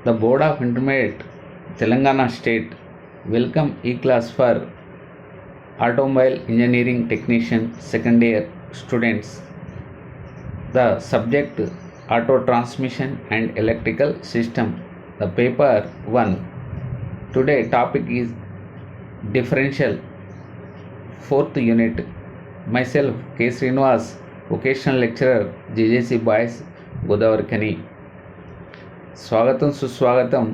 The Board of Intermediate Telangana State welcome E-Class for Automobile Engineering Technician second year students. The subject Auto Transmission and Electrical System. The paper 1. Today topic is Differential, 4th unit. Myself K. Srinivas, Vocational Lecturer, JJC Boys, Godavari. స్వాగతం సుస్వాగతం.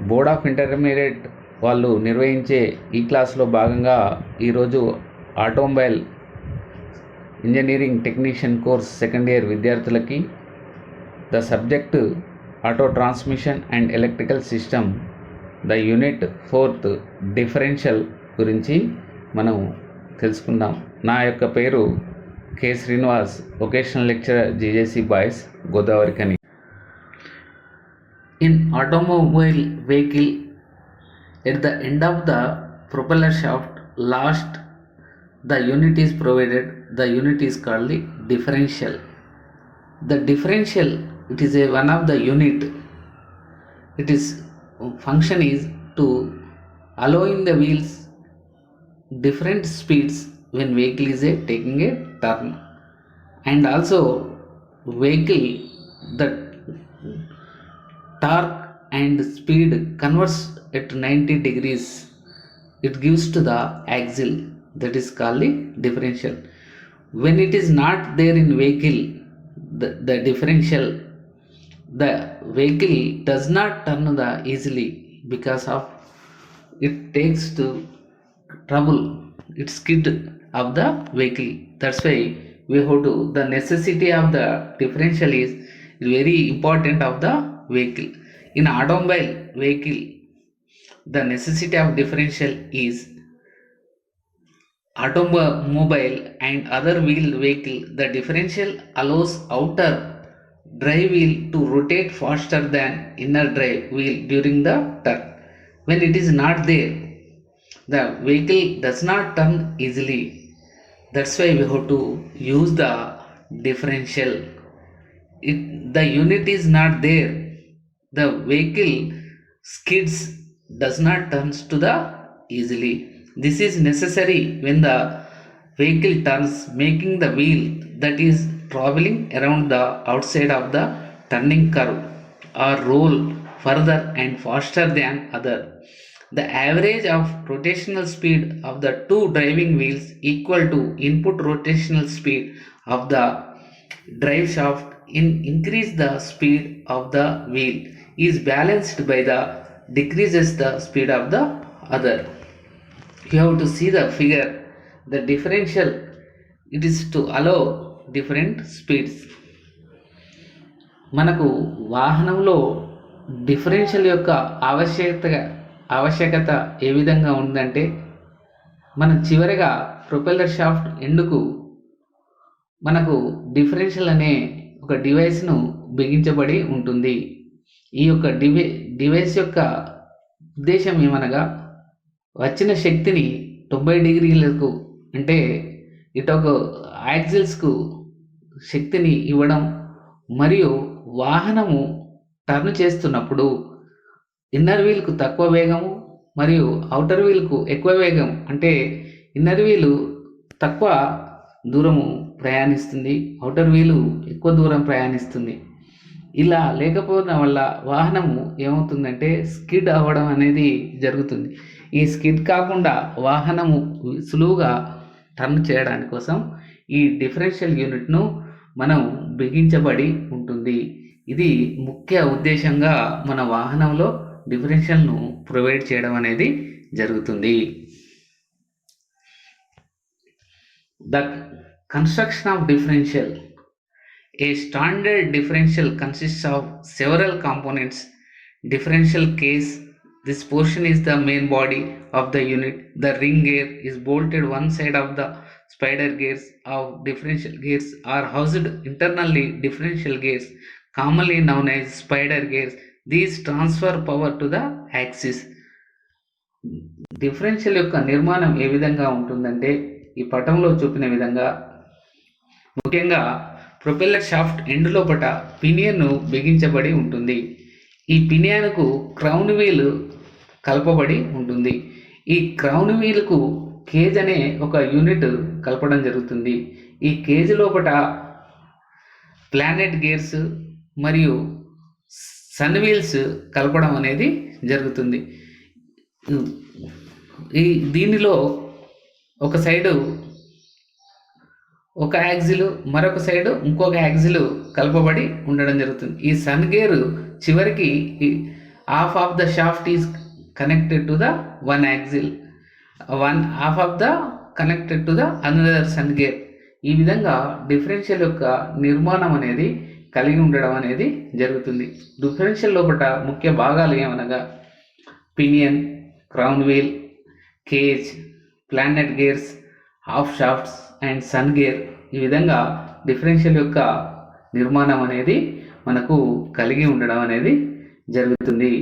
Board of intermediate వాళ్ళు నిర్వహించే ఈ క్లాస్లో భాగంగా ఈరోజు automobile engineering technician course second year విద్యార్థులకి the subject auto transmission and electrical system, the unit 4th differential గురించి మనం తెలుసుకుందాం. నా యొక్క పేరు K Srinivas, vocational lecturer, GJC boys, Godavari. In automobile vehicle, at the end of the propeller shaft, last the unit is provided. The unit is called the differential. The differential, it is one of the unit. It is function is to allowing the wheels different speeds when vehicle is taking a turn, and also vehicle that torque and speed converts at 90 degrees. It gives to the axle, that is called the differential. When it is not there in vehicle, the differential, the vehicle does not turn the easily because of it takes to trouble, it skid of the vehicle. That's why we have to, the necessity of the differential is very important of the vehicle. In automobile vehicle, the necessity of differential is automobile and other wheel vehicle. The differential allows outer drive wheel to rotate faster than inner drive wheel during the turn. When it is not there, the vehicle does not turn easily. That's why we have to use the differential. The unit is not there, the vehicle skids, does not turns to the easily. This is necessary when the vehicle turns, making the wheel that is traveling around the outside of the turning curve or roll further and faster than other. The average of rotational speed of the two driving wheels equal to input rotational speed of the drive shaft increase the speed of the wheel is balanced by the decreases the speed of the other. You have to see the figure. The differential, it is to allow different speeds. మనకు వాహనంలో differential యొక్క ఆవశ్యకత ఏ విధంగా ఉందంటే, మన చివరిగా propeller shaft ఎండుకు మనకు differential అనే ఒక డివైస్ను బిగించబడి ఉంటుంది. ఈ యొక్క డివైస్ యొక్క ఉద్దేశం ఏమనగా, వచ్చిన శక్తిని 90 డిగ్రీలకు అంటే ఇటు ఒక యాక్సిల్స్కు శక్తిని ఇవ్వడం, మరియు వాహనము టర్న్ చేస్తున్నప్పుడు ఇన్నర్ వీల్కు తక్కువ వేగము మరియు అవుటర్ వీల్కు ఎక్కువ వేగం, అంటే ఇన్నర్ వీలు తక్కువ దూరము ప్రయాణిస్తుంది, అవుటర్ వీలు ఎక్కువ దూరం ప్రయాణిస్తుంది. ఇలా లేకపోవడం వల్ల వాహనము ఏమవుతుందంటే స్కిడ్ అవ్వడం అనేది జరుగుతుంది. ఈ స్కిడ్ కాకుండా వాహనము సులువుగా టర్న్ చేయడానికి కోసం ఈ డిఫరెన్షియల్ యూనిట్ను మనం బిగించబడి ఉంటుంది. ఇది ముఖ్య ఉద్దేశంగా మన వాహనంలో డిఫరెన్షియల్ను ప్రొవైడ్ చేయడం అనేది జరుగుతుంది. The construction of differential. A standard differential consists of several components. Differential case, this portion is the main body of the unit. The ring gear is bolted one side of the spider gears of differential gears are housed internally. Differential gears, commonly known as spider gears, these transfer power to the axis. Differential యొక్క నిర్మాణం ఏ విధంగా ఉంటుందంటే, ఈ పటంలో చూపిన విధంగా ముఖ్యంగా propeller shaft end లోపట పినియన్ బిగించబడి ఉంటుంది. ఈ పినియన్కు క్రౌన్ వీల్ కలపబడి ఉంటుంది. ఈ క్రౌన్ వీల్కు కేజ్ అనే ఒక యూనిట్ కలపడం జరుగుతుంది. ఈ కేజ్ లోపల ప్లానెట్ గేర్స్ మరియు సన్ వీల్స్ కలపడం అనేది జరుగుతుంది. దీనిలో ఒక సైడు ఒక యాక్సిల్, మరొక సైడు ఇంకొక యాక్సిల్ కలపబడి ఉండడం జరుగుతుంది. ఈ సన్ గేర్ చివరికి half of the shaft is connected to the one axle, half of the connected to the another sun gear. ఈ విధంగా డిఫరెన్షియల్ యొక్క నిర్మాణం అనేది కలిగి ఉండడం అనేది జరుగుతుంది. డిఫరెన్షియల్ లోపల ముఖ్య భాగాలు ఏమనగా pinion, crown wheel, cage, planet gears, half shafts and sun gear. ఈ విధంగా డిఫరెన్షియల్ యొక్క నిర్మాణం అనేది మనకు కలిగి ఉండడం అనేది జరుగుతుంది.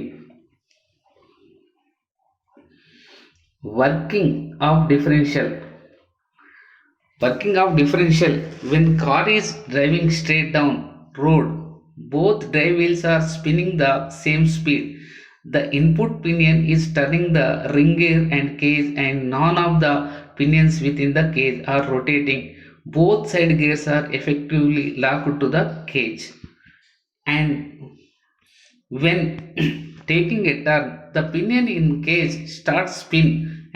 Working of differential. When car is driving straight down road, both drive wheels are spinning the same speed. The input pinion is turning the ring gear and cage, and none of the pinions within the cage are rotating. Both side gears are effectively locked to the cage. And when taking a turn, the pinion in cage starts spin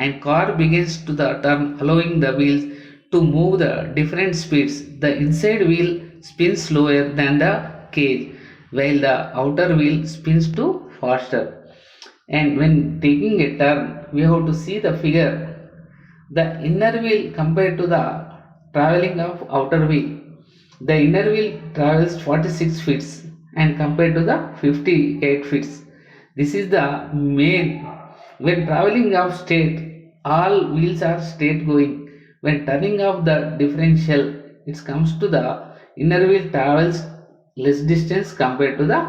and car begins to the turn, allowing the wheels to move the different speeds. The inside wheel spins slower than the cage, while the outer wheel spins too faster. And when taking a turn, we have to see the figure. The inner wheel compared to the traveling of outer wheel. The inner wheel travels 46 feet and compared to the 58 feet. This is the main. When traveling off straight, all wheels are straight going. When turning off the differential, it comes to the inner wheel travels less distance compared to the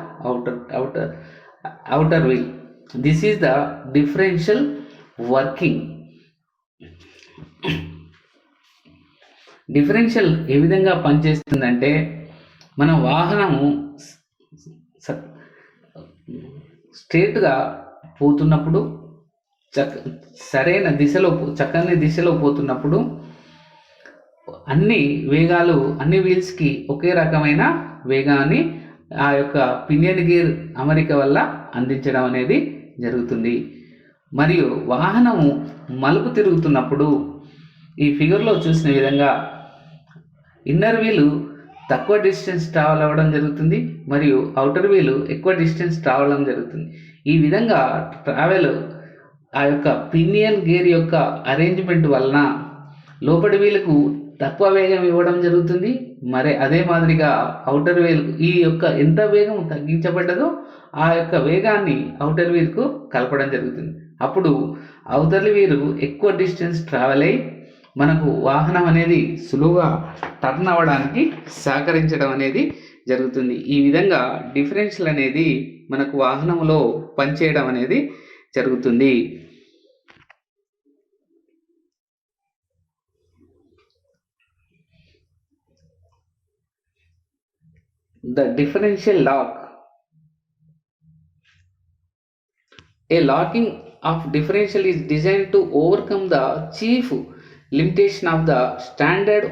outer wheel. This is the differential working. Differential ఏ విధంగా పనిచేస్తుందంటే, మన వాహనము స్ట్రేట్గా పోతున్నప్పుడు, సరైన దిశలో చక్కని దిశలో పోతున్నప్పుడు అన్ని వీల్స్కి ఒకే రకమైన వేగాన్ని ఆ యొక్క పినియన్ గేర్ అమరిక వల్ల అందించడం అనేది జరుగుతుంది. మరియు వాహనము మలుపు తిరుగుతున్నప్పుడు ఈ ఫిగర్లో చూసిన విధంగా ఇన్నర్ వీలు తక్కువ డిస్టెన్స్ ట్రావెల్ అవ్వడం జరుగుతుంది మరియు అవుటర్ వీలు ఎక్కువ డిస్టెన్స్ ట్రావెల్ అవ్వడం జరుగుతుంది. ఈ విధంగా ట్రావెల్ ఆ యొక్క పినియన్ గేర్ యొక్క అరేంజ్మెంట్ వలన లోపటి వీలుకు తక్కువ వేగం ఇవ్వడం జరుగుతుంది. మరి అదే మాదిరిగా అవుటర్ వీల్ ఈ యొక్క ఎంత వేగం తగ్గించబడ్డదో ఆ యొక్క వేగాన్ని అవుటర్ వీల్కు కలపడం జరుగుతుంది. అప్పుడు అవుటర్ వీలు ఎక్కువ డిస్టెన్స్ ట్రావెల్ అయ్యి మనకు వాహనం అనేది సులువుగా టర్న్ అవ్వడానికి సహకరించడం అనేది జరుగుతుంది. ఈ విధంగా డిఫరెన్షియల్ అనేది మనకు వాహనంలో పనిచేయడం అనేది జరుగుతుంది. The differential lock. A locking of differential is designed to overcome the chief limitation of the standard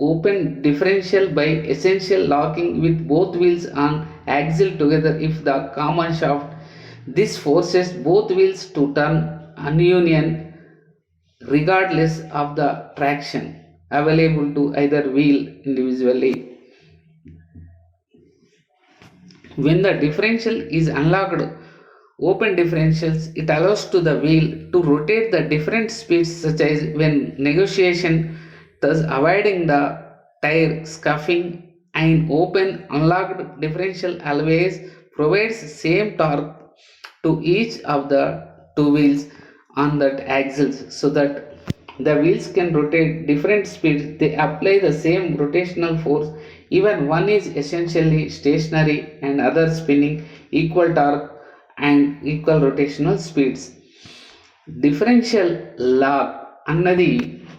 open differential by essential locking with both wheels on axle together if the common shaft. This forces both wheels to turn ununion regardless of the traction available to either wheel individually. When the differential is unlocked, open differentials, it allows to the wheel to rotate the different speeds such as when negotiation, thus avoiding the tire scuffing. And open unlocked differential always provides same torque to each of the two wheels on that axles so that the wheels can rotate different speeds. They apply the same rotational force. Even one is essentially stationary and other spinning, equal torque and equal rotational speeds. Differential lock అన్నది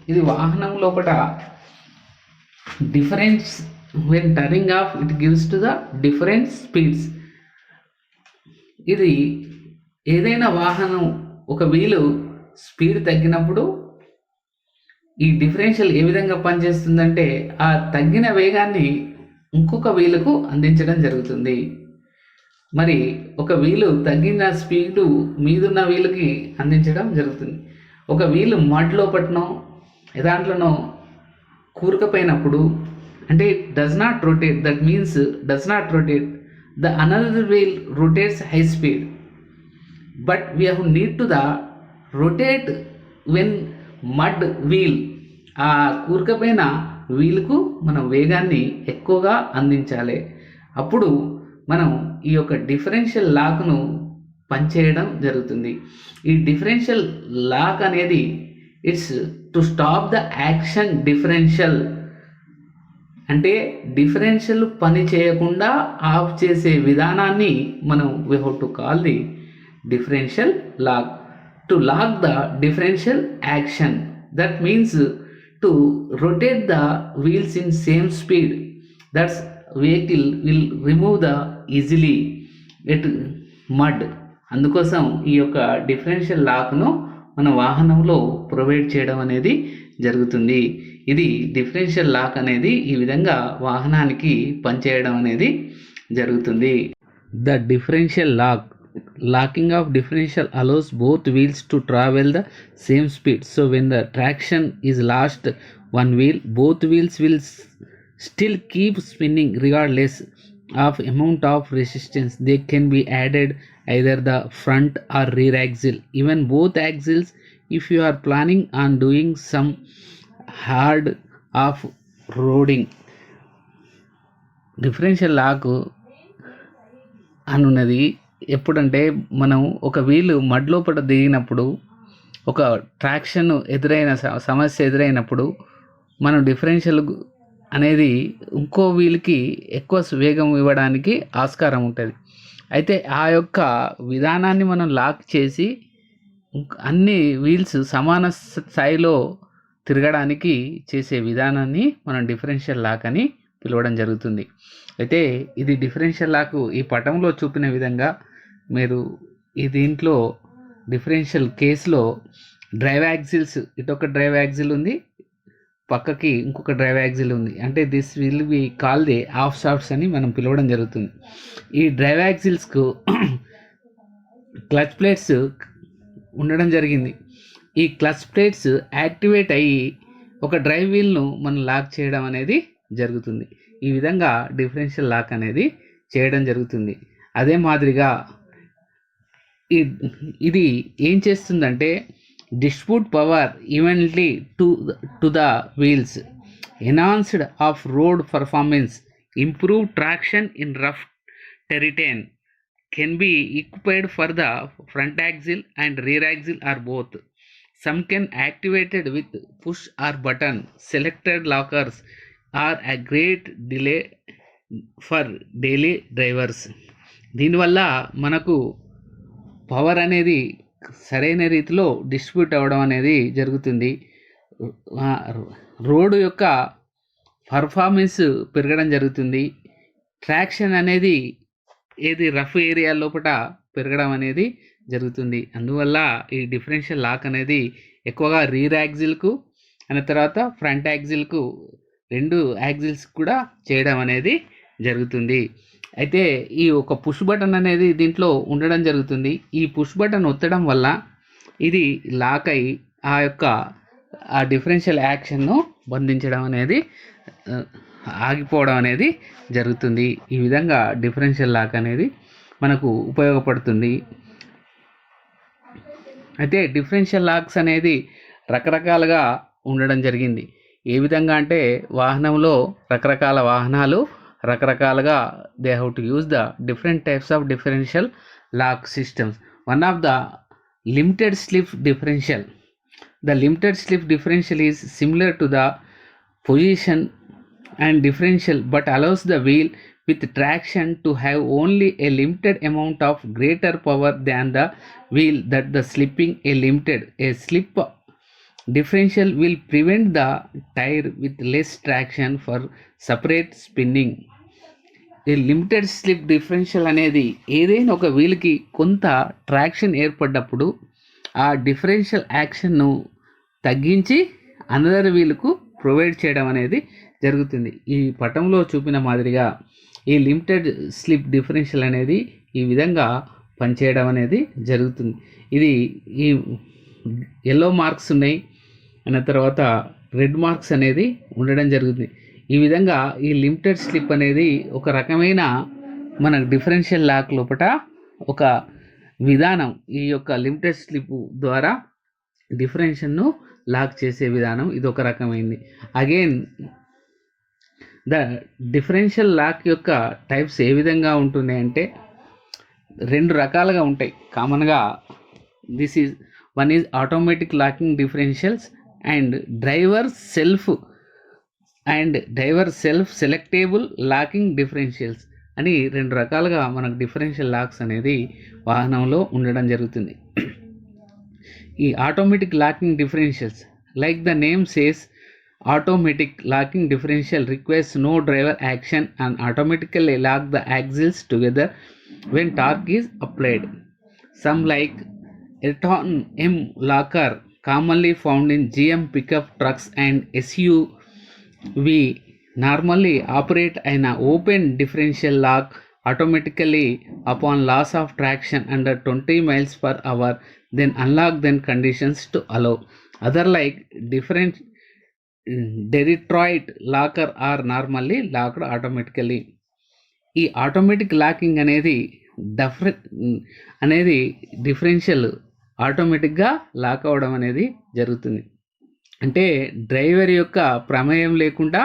ఇది వాహనం లోపల difference when turning off it gives to the different speeds. ఇది ఏదైనా వాహనం ఒక వీలు speed తగ్గినప్పుడు ఈ డిఫరెన్షియల్ ఏ విధంగా పనిచేస్తుందంటే ఆ తగ్గిన వేగాన్ని ఇంకొక వీలుకు అందించడం జరుగుతుంది. మరి ఒక వీలు తగ్గిన స్పీడు మీదున్న వీలుకి అందించడం జరుగుతుంది. ఒక వీలు మడ్ లోపట్నో దాంట్లోనో కూరుకుపోయినప్పుడు అంటే does not rotate, that means does not rotate, the another wheel rotates high speed, but we have need to the rotate when mud wheel, ఆ కూరుకుపోయిన వీలుకు మనం వేగాన్ని ఎక్కువగా అందించాలి. అప్పుడు మనం ఈ యొక్క డిఫరెన్షియల్ లాక్ను పనిచేయడం జరుగుతుంది. ఈ డిఫరెన్షియల్ లాక్ అనేది it's to stop the action differential, అంటే డిఫరెన్షియల్ పని చేయకుండా ఆఫ్ చేసే విధానాన్ని మనం we have to call the differential lock. To lock the differential action, that means to rotate the wheels in same speed, that's vehicle will remove the easily at mud. అందుకోసం ఈ యొక్క differential లాక్ను మన వాహనంలో provide చేయడం అనేది జరుగుతుంది. ఇది డిఫరెన్షియల్ లాక్ అనేది ఈ విధంగా వాహనానికి పనిచేయడం అనేది జరుగుతుంది. The differential lock, locking of differential allows both wheels to travel the same speed. So when the traction is lost one wheel, both wheels will still keep spinning regardless of amount of resistance. They can be added either the front or rear axle, even both axles if you are planning on doing some hard off roading. Differential lock అనున్నది ఎప్పుడంటే మనం ఒక వీలు mud లోపల దిగినప్పుడు, ఒక traction ఎదురైన సమస్య ఎదురైనప్పుడు మనం డిఫరెన్షియల్ అనేది ఇంకో వీల్కి ఎక్కువ వేగం ఇవ్వడానికి ఆస్కారం ఉంటుంది. అయితే ఆ యొక్క విధానాన్ని మనం లాక్ చేసి అన్ని వీల్స్ సమాన స్థాయిలో తిరగడానికి చేసే విధానాన్ని మనం డిఫరెన్షియల్ లాక్ అని పిలవడం జరుగుతుంది. అయితే ఇది డిఫరెన్షియల్ లాక్ ఈ పటంలో చూపిన విధంగా మీరు ఈ దీంట్లో డిఫరెన్షియల్ కేసులో డ్రైవ్ యాక్సిల్స్, ఇటొక డ్రైవ్ యాక్సిల్ ఉంది, పక్కకి ఇంకొక డ్రైవ్ యాక్సిల్ ఉంది. అంటే this will be call the of shafts అని మనం పిలవడం జరుగుతుంది. ఈ డ్రైవ్ యాక్సిల్స్కు క్లచ్ ప్లేట్స్ ఉండడం జరిగింది. ఈ క్లచ్ ప్లేట్స్ యాక్టివేట్ అయ్యి ఒక డ్రైవ్ వీల్ను మనం లాక్ చేయడం అనేది జరుగుతుంది. ఈ విధంగా డిఫరెన్షియల్ లాక్ అనేది చేయడం జరుగుతుంది. అదే మాదిరిగా ఇది ఏం చేస్తుందంటే distribute power evenly to the wheels, enhanced off road performance, improve traction in rough terrain, can be equipped for the front axle and rear axle or both. Some can activated with push or button. Selected lockers are a great delay for daily drivers. దీనివల్ల మనకు power అనేది సరైన రీతిలో distribute అవ్వడం అనేది జరుగుతుంది. Road యొక్క performance పెరగడం జరుగుతుంది. ట్రాక్షన్ అనేది ఏది రఫ్ ఏరియా లోపల పెరగడం అనేది జరుగుతుంది. అందువల్ల ఈ డిఫరెన్షియల్ లాక్ అనేది ఎక్కువగా రీర్ యాక్సిల్కు అనే తర్వాత ఫ్రంట్ యాక్సిల్కు, రెండు యాక్సిల్స్ కూడా చేయడం అనేది జరుగుతుంది. అయితే ఈ ఒక పుష్ బటన్ అనేది దీంట్లో ఉండడం జరుగుతుంది. ఈ పుష్ బటన్ ఒత్తడం వల్ల ఇది లాక్ అయి ఆ డిఫరెన్షియల్ యాక్షన్ను బంధించడం అనేది ఆగిపోవడం అనేది జరుగుతుంది. ఈ విధంగా డిఫరెన్షియల్ లాక్ అనేది మనకు ఉపయోగపడుతుంది. అయితే డిఫరెన్షియల్ లాక్స్ అనేది రకరకాలుగా ఉండడం జరిగింది. ఏ విధంగా అంటే వాహనంలో రకరకాల వాహనాలు రకరకాలుగా they have to use the different types of differential lock systems. One of the limited slip differential. The limited slip differential is similar to the position and differential but allows the wheel with traction to have only a limited amount of greater power than the wheel that the slipping a slip differential will prevent the tire with less traction for separate spinning. ఈ limited slip differential అనేది ఏదైనా ఒక వీల్కి కొంత traction ఏర్పడ్డప్పుడు ఆ differential యాక్షన్ను తగ్గించి another వీల్కు provide చేయడం అనేది జరుగుతుంది. ఈ పటంలో చూపిన మాదిరిగా ఈ లిమిటెడ్ స్లిప్ డిఫరెన్షియల్ అనేది ఈ విధంగా పనిచేయడం అనేది జరుగుతుంది. ఇది ఈ ఎల్లో మార్క్స్ ఉన్నాయి అన్న తర్వాత రెడ్ మార్క్స్ అనేది ఉండడం జరుగుతుంది. ఈ విధంగా ఈ లిమిటెడ్ స్లిప్ అనేది ఒక రకమైన మన డిఫరెన్షియల్ లాక్ లోపల ఒక విధానం. ఈ యొక్క లిమిటెడ్ స్లిప్ ద్వారా డిఫరెన్షియల్ను లాక్ చేసే విధానం ఇది ఒక రకమైంది. అగైన్ ద డిఫరెన్షియల్ లాక్ యొక్క టైప్స్ ఏ విధంగా ఉంటుంది అంటే 2 రకాలుగా ఉంటాయి కామన్గా. This is one is automatic locking differentials and driver self selectable locking differentials అని 2 రకాలుగా మనకు డిఫరెన్షియల్ లాక్స్ అనేది వాహనంలో ఉండడం జరుగుతుంది. ఈ automatic locking differentials like the name says automatic locking differential requires no driver action and automatically lock the axles together when torque is applied. Some like Elton M locker commonly found in GM pickup trucks and SUV normally operate in an open differential lock automatically upon loss of traction under 20 miles per hour, then unlock then conditions to allow. Other like different Detroit locker are normally locked automatically. ఈ automatic locking అనేది differential ఆటోమేటిక్గా lock అవ్వడం అనేది జరుగుతుంది. అంటే driver యొక్క ప్రమేయం లేకుండా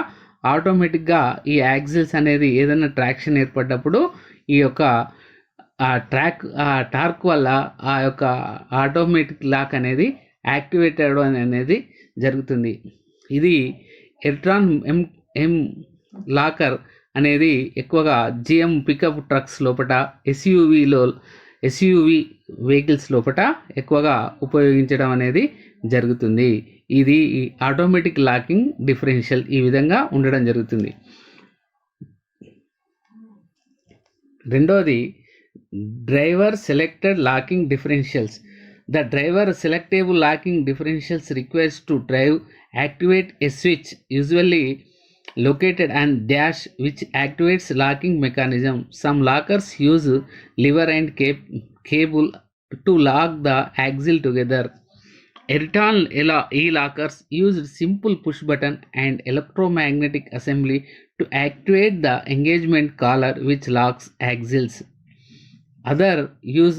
ఆటోమేటిక్గా ఈ యాక్సిల్స్ అనేది ఏదైనా ట్రాక్షన్ ఏర్పడ్డప్పుడు ఈ యొక్క ఆ టార్క్ వల్ల ఆ యొక్క ఆటోమేటిక్ లాక్ అనేది యాక్టివేట్ అవ్వడం అనేది జరుగుతుంది. ఇది ఎర్ట్రాన్ ఎం లాకర్ అనేది ఎక్కువగా జిఎం పికప్ ట్రక్స్ లోపల ఎస్యూవి వెహికల్స్ లోపల ఎక్కువగా ఉపయోగించడం అనేది జరుగుతుంది. ఇది ఆటోమేటిక్ లాకింగ్ డిఫరెన్షియల్ ఈ విధంగా ఉండడం జరుగుతుంది. రెండోది driver selected locking differentials. The driver selectable locking differentials requires to drive activate a switch usually located on dash which activates locking mechanism. Some lockers use lever and cable to lock the axle together. Ayrton e-lockers use simple push button and electromagnetic assembly to activate the engagement collar which locks axles. Other use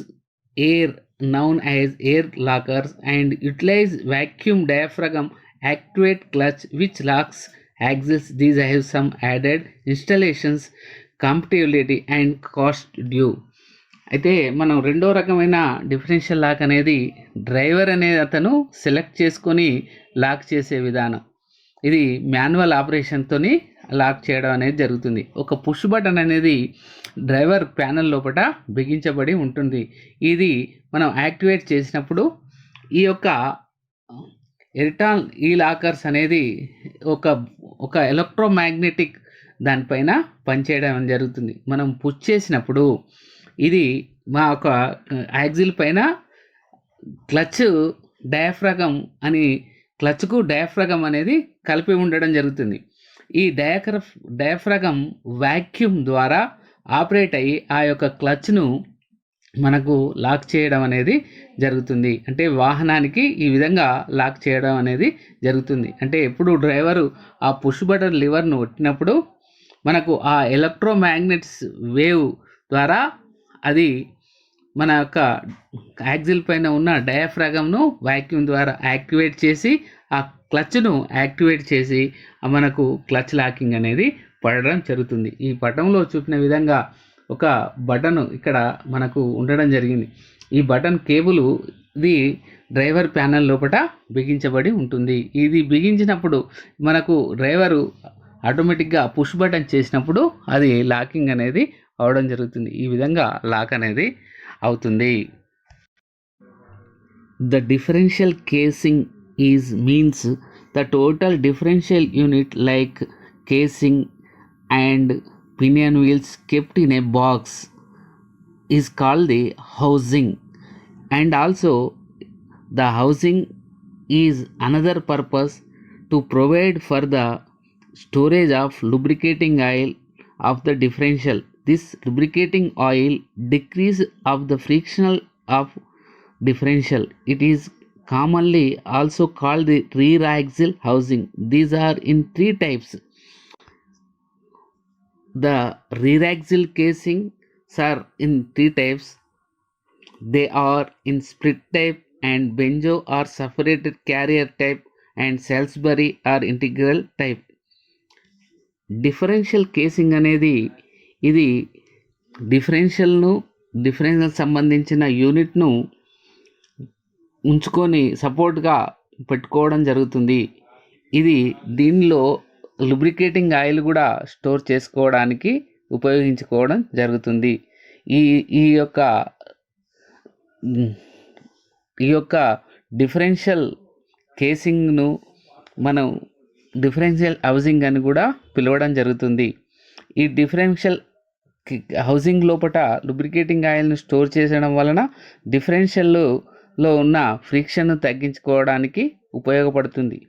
air known as air lockers and utilize vacuum diaphragm activate clutch which locks axles. These have some added installations, compatibility and cost due. అయితే మనం రెండో రకమైన differential lock అనేది driver అనే అతను select చేసుకొని lock చేసే విధానం. ఇది మాన్యువల్ ఆపరేషన్తోని లాక్ చేయడం అనేది జరుగుతుంది. ఒక పుష్ బటన్ అనేది డ్రైవర్ ప్యానల్ లోపల బిగించబడి ఉంటుంది. ఇది మనం యాక్టివేట్ చేసినప్పుడు ఈ యొక్క ఎర్టాన్ ఈ లాకర్స్ అనేది ఒక ఎలక్ట్రోమాగ్నెటిక్ దానిపైన పనిచేయడం జరుగుతుంది. మనం పుష్ చేసినప్పుడు ఇది మా ఒక యాక్సిల్ పైన క్లచ్కు డయాఫ్రాగమ్ అనేది కలిపి ఉండడం జరుగుతుంది. ఈ డయాఫ్రాగమ్ వాక్యూమ్ ద్వారా ఆపరేట్ అయ్యి ఆ యొక్క క్లచ్ను మనకు లాక్ చేయడం అనేది జరుగుతుంది. అంటే వాహనానికి ఈ విధంగా లాక్ చేయడం అనేది జరుగుతుంది. అంటే ఎప్పుడు డ్రైవరు ఆ పుష్ బటన్ లివర్ను కొట్టినప్పుడు మనకు ఆ ఎలక్ట్రోమాగ్నెట్స్ వేవ్ ద్వారా అది మన యొక్క యాక్సిల్ పైన ఉన్న డయాఫ్రాగమ్ను వాక్యూమ్ ద్వారా యాక్టివేట్ చేసి ఆ క్లచ్ను యాక్టివేట్ చేసి మనకు క్లచ్ లాకింగ్ అనేది పడడం జరుగుతుంది. ఈ పటంలో చూపిన విధంగా ఒక బటన్ ఇక్కడ మనకు ఉండడం జరిగింది. ఈ బటన్ కేబుల్ ఇది డ్రైవర్ ప్యానల్ లోపల బిగించబడి ఉంటుంది. ఇది బిగించినప్పుడు మనకు డ్రైవరు ఆటోమేటిక్గా పుష్ బటన్ చేసినప్పుడు అది లాకింగ్ అనేది అవడం జరుగుతుంది. ఈ విధంగా లాక్ అనేది అవుతుంది. The differential casing means the total differential unit like casing and pinion wheels kept in a box is called the housing. And also the housing is another purpose to provide for the storage of lubricating oil of the differential. This lubricating oil decrease of the frictional of differential. It is commonly also called the rear axle housing. These are in three types. The rear axle casings are in three types. They are in split type and benzo or separated carrier type and Salisbury or integral type. Differential casing అనేది ఇది differential సంబంధించిన యూనిట్ను ఉంచుకొని సపోర్ట్గా పెట్టుకోవడం జరుగుతుంది. ఇది దీనిలో lubricating ఆయిల్ కూడా స్టోర్ చేసుకోవడానికి ఉపయోగించుకోవడం జరుగుతుంది. ఈ ఈ యొక్క ఈ యొక్క డిఫరెన్షియల్ కేసింగ్ను మనం డిఫరెన్షియల్ హౌసింగ్ అని కూడా పిలవడం జరుగుతుంది. ఈ డిఫరెన్షియల్ హౌసింగ్ లోపల lubricating ఆయిల్ను స్టోర్ చేయడం వలన డిఫరెన్షియల్లో ఉన్న ఫ్రిక్షన్ను తగ్గించుకోవడానికి ఉపయోగపడుతుంది.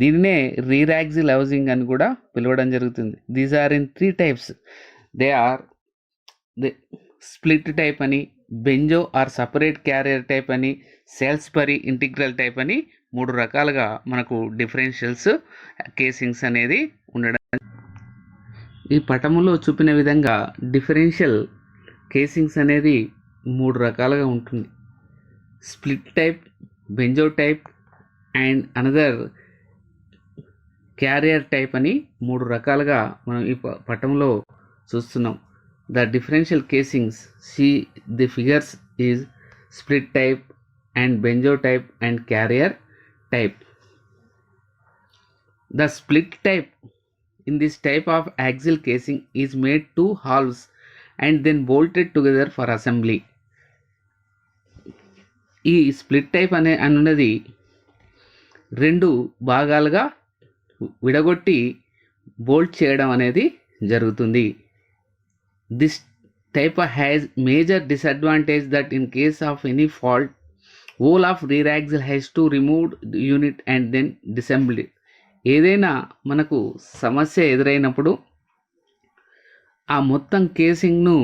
దీనినే రీర్ యాక్సిల్ హౌసింగ్ అని కూడా పిలవడం జరుగుతుంది. These are in three types. They are the split type అని, banjo or separate carrier type అని, సేల్స్బరీ ఇంటిగ్రల్ టైప్ అని 3 రకాలుగా మనకు డిఫరెన్షియల్స్ కేసింగ్స్ అనేది ఉండడం. ఈ పటములో చూపిన విధంగా డిఫరెన్షియల్ కేసింగ్స్ అనేది 3 రకాలుగా ఉంటుంది. Split type, banjo type and another carrier type అని 3 రకాలుగా మనం ఈ పటంలో చూస్తున్నాం. The differential casings, see the figures is split type and benzo type and carrier type. The split type, in this type of axial casing is made 2 halves and then bolted together for assembly. ఈ split type అన్నది 2 భాగాలుగా విడగొట్టి bolt చేయడం అనేది జరుగుతుంది. This type has major disadvantage that in case of any fault, whole of rear axle has to remove the unit and then disassemble it. ఏదైనా మనకు సమస్య ఎదురైనప్పుడు ఆ మొత్తం కేసింగ్ను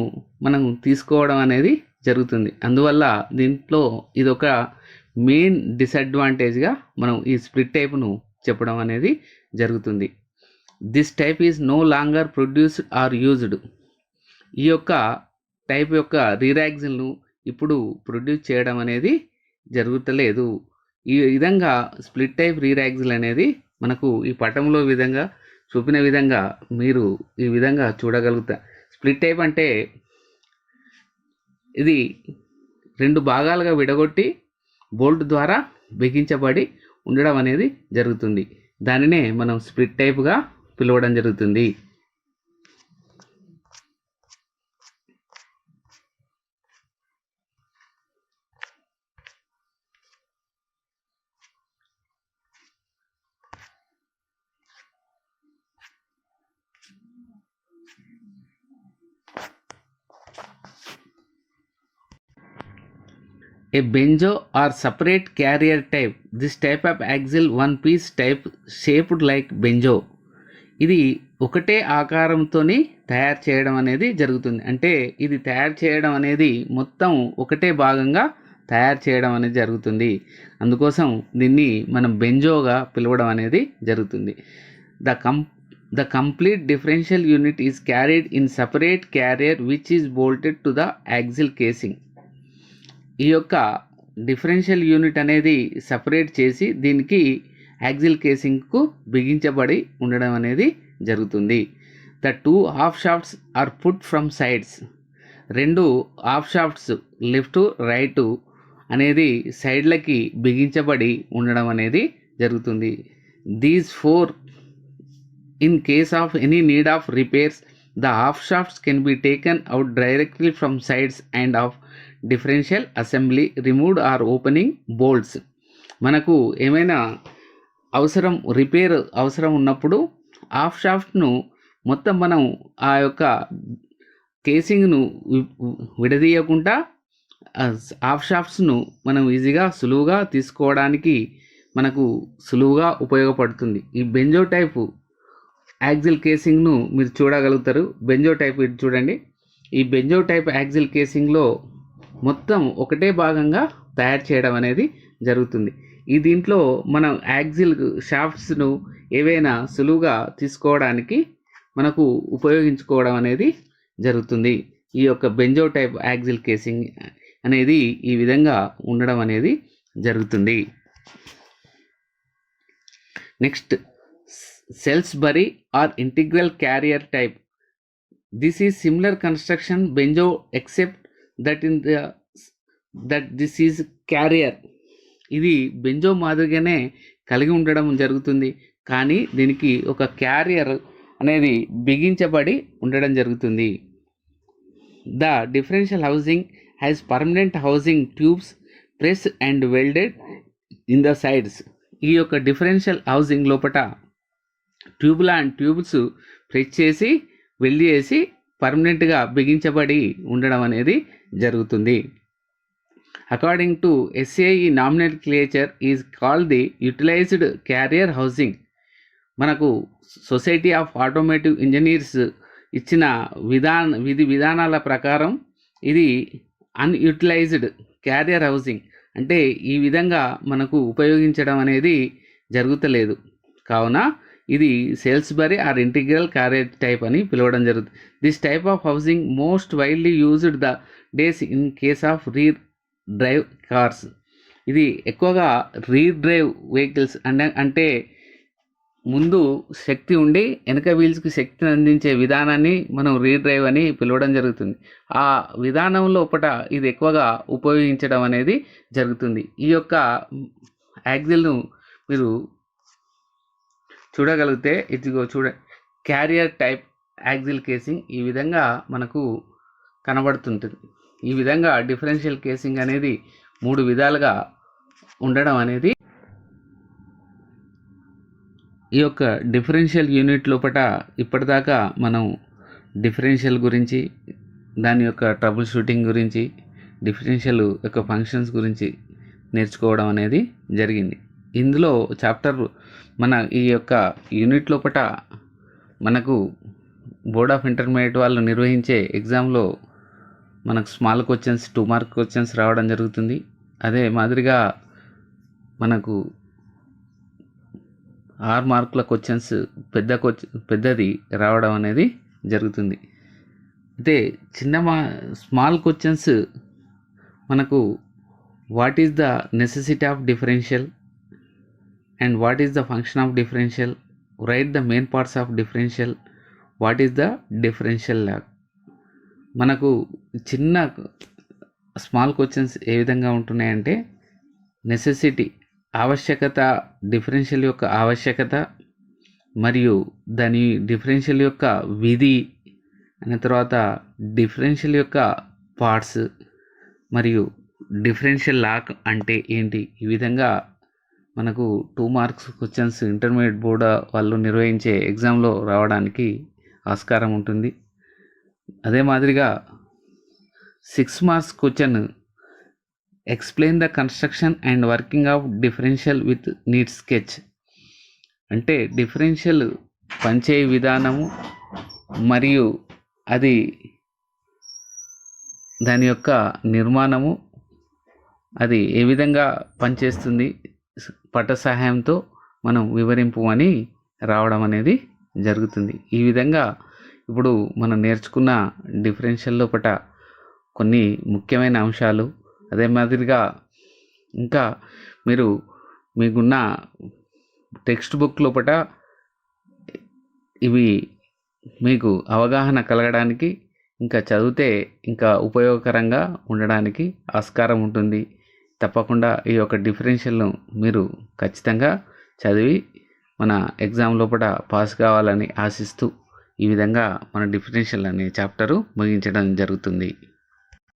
మనం తీసుకోవడం అనేది జరుగుతుంది. అందువల్ల దీంట్లో ఇదొక మెయిన్ డిసడ్వాంటేజ్గా మనం ఈ స్ప్లిట్ టైప్ను చెప్పడం అనేది జరుగుతుంది. This type is no longer produced or used. ఈ యొక్క టైప్ యొక్క రీర్ యాక్సిల్ను ఇప్పుడు ప్రొడ్యూస్ చేయడం అనేది జరుగుతలేదు. ఈ విధంగా స్ప్లిట్ టైప్ రీర్ యాక్సిల్ అనేది మనకు ఈ పటంలో విధంగా చూపిన విధంగా మీరు ఈ విధంగా చూడగలుగుతారు. స్ప్లిట్ టైప్ అంటే ఇది 2 భాగాలుగా విడగొట్టి బోల్ట్ ద్వారా బిగించబడి ఉండడం అనేది జరుగుతుంది. దానినే మనం స్ప్లిట్ టైప్గా పిలవడం జరుగుతుంది. A benzo or separate carrier type. This type of axle one piece type shaped like benzo. ఇది ఒకటే ఆకారంతోని తయారు చేయడం అనేది జరుగుతుంది. అంటే ఇది తయారు చేయడం అనేది మొత్తం ఒకటే భాగంగా తయారు చేయడం అనేది జరుగుతుంది. అందుకోసం దీన్ని మనం బెంజోగా పిలవడం అనేది జరుగుతుంది. The complete differential unit is carried in separate carrier which is bolted to the axle casing. ఈ యొక్క డిఫరెన్షియల్ యూనిట్ అనేది సపరేట్ చేసి దీనికి యాక్సిల్ కేసింగ్కు బిగించబడి ఉండడం అనేది జరుగుతుంది. The 2 half shafts are put from sides. 2 half shafts left right అనేది సైడ్లకి బిగించబడి ఉండడం అనేది జరుగుతుంది. These 4 in case of any need of repairs the half shafts can be taken out directly from sides and of differential assembly removed or opening bolts. మనకు ఏమైనా repair అవసరం ఉన్నప్పుడు హాఫ్ షాఫ్ట్ను మొత్తం మనం ఆ యొక్క కేసింగ్ను విడదీయకుండా హాఫ్ షాఫ్ట్స్ను మనం ఈజీగా సులువుగా తీసుకోవడానికి మనకు సులువుగా ఉపయోగపడుతుంది. ఈ బెంజో టైపు యాక్సిల్ కేసింగ్ను మీరు చూడగలుగుతారు. బెంజో టైప్ ఇది చూడండి. ఈ బెంజో టైప్ యాక్సిల్ కేసింగ్లో మొత్తం ఒకటే భాగంగా తయారు చేయడం అనేది జరుగుతుంది. ఈ దీంట్లో మనం యాక్సిల్ షాఫ్ట్స్ను ఏవైనా సులువుగా తీసుకోవడానికి మనకు ఉపయోగించుకోవడం అనేది జరుగుతుంది. ఈ యొక్క బెంజో టైప్ యాక్సిల్ కేసింగ్ అనేది ఈ విధంగా ఉండడం అనేది జరుగుతుంది. Next, Salisbury or integral carrier type. This is similar construction banjo except that this is carrier. ఇది బెంజో మాదిరిగానే కలిగి ఉండడం జరుగుతుంది, కానీ దీనికి ఒక క్యారియర్ అనేది బిగించబడి ఉండడం జరుగుతుంది. The differential housing has permanent housing tubes press and welded in the sides. ఈ యొక్క డిఫరెన్షియల్ హౌసింగ్ లోపల ట్యూబ్స్ ప్రెస్ చేసి వెల్డ్ చేసి పర్మనెంట్గా బిగించబడి ఉండడం అనేది జరుగుతుంది. According to SAE nomenclature is called the utilized carrier housing. మనకు సొసైటీ ఆఫ్ ఆటోమేటివ్ ఇంజనీర్స్ ఇచ్చిన విధి విధానాల ప్రకారం ఇది అన్యూటిలైజ్డ్ క్యారియర్ హౌసింగ్, అంటే ఈ విధంగా మనకు ఉపయోగించడం అనేది జరుగుతలేదు. కావున ఇది సేల్స్బరీ ఆర్ ఇంటిగ్రల్ క్యారియర్ టైప్ అని పిలవడం జరుగుతుంది. This type of housing most widely used the days in case of rear drive cars. ఇది ఎక్కువగా రీర్ డ్రైవ్ వెహికల్స్ అంటే ముందు శక్తి ఉండి వెనక వీల్స్కి శక్తిని అందించే విధానాన్ని మనం రీర్ డ్రైవ్ అని పిలవడం జరుగుతుంది. ఆ విధానం లోపల ఇది ఎక్కువగా ఉపయోగించడం అనేది జరుగుతుంది. ఈ యొక్క యాక్సిల్ను మీరు చూడగలిగితే ఇదిగో క్యారియర్ టైప్ యాక్సిల్ కేసింగ్ ఈ విధంగా మనకు కనబడుతుంటుంది. ఈ విధంగా డిఫరెన్షియల్ కేసింగ్ అనేది 3 విధాలుగా ఉండడం అనేది ఈ యొక్క డిఫరెన్షియల్ యూనిట్ లోపల ఇప్పటిదాకా మనం డిఫరెన్షియల్ గురించి, దాని యొక్క ట్రబుల్ షూటింగ్ గురించి, డిఫరెన్షియల్ యొక్క ఫంక్షన్స్ గురించి నేర్చుకోవడం అనేది జరిగింది. ఇందులో చాప్టర్ మన ఈ యొక్క యూనిట్ లోపల మనకు బోర్డ్ ఆఫ్ ఇంటర్మీడియట్ వాళ్ళు నిర్వహించే ఎగ్జామ్లో మనకు స్మాల్ క్వశ్చన్స్ 2 మార్క్ క్వశ్చన్స్ రావడం జరుగుతుంది. అదే మాదిరిగా మనకు 6 మార్కుల క్వశ్చన్స్ పెద్దది రావడం అనేది జరుగుతుంది. అయితే స్మాల్ క్వశ్చన్స్ మనకు what is the necessity of differential and what is the function of differential, right the main parts of differential, what is the differential lag. మనకు చిన్న స్మాల్ క్వశ్చన్స్ ఏ విధంగా ఉంటున్నాయంటే నెసెసిటీ ఆవశ్యకత, డిఫరెన్షియల్ యొక్క ఆవశ్యకత మరియు దాని డిఫరెన్షియల్ యొక్క విధి, అనే తర్వాత డిఫరెన్షియల్ యొక్క పార్ట్స్ మరియు డిఫరెన్షియల్ లాగ్ అంటే ఏంటి, ఈ విధంగా మనకు 2 మార్క్స్ క్వశ్చన్స్ ఇంటర్మీడియట్ బోర్డు వాళ్ళు నిర్వహించే ఎగ్జామ్లో రావడానికి ఆస్కారం ఉంటుంది. అదే మాదిరిగా 6 marks question explain the construction and working of differential with need sketch, అంటే డిఫరెన్షియల్ పనిచేయ విధానము మరియు అది దాని యొక్క నిర్మాణము, అది ఏ విధంగా పనిచేస్తుంది పట సహాయంతో మనం వివరింపు అని రావడం అనేది జరుగుతుంది. ఈ విధంగా ఇప్పుడు మనం నేర్చుకున్న డిఫరెన్షియల్ లోపల కొన్ని ముఖ్యమైన అంశాలు, అదే మాదిరిగా ఇంకా మీరు మీకున్న టెక్స్ట్ బుక్ లోపల ఇవి మీకు అవగాహన కలగడానికి, ఇంకా చదివితే ఇంకా ఉపయోగకరంగా ఉండడానికి ఆస్కారం ఉంటుంది. తప్పకుండా ఈ యొక్క డిఫరెన్షియల్ను మీరు ఖచ్చితంగా చదివి మన ఎగ్జామ్ లోపల పాస్ కావాలని ఆశిస్తూ ఈ విధంగా మన డిఫరెన్షియల్ అనే చాప్టరు ముగించడం జరుగుతుంది.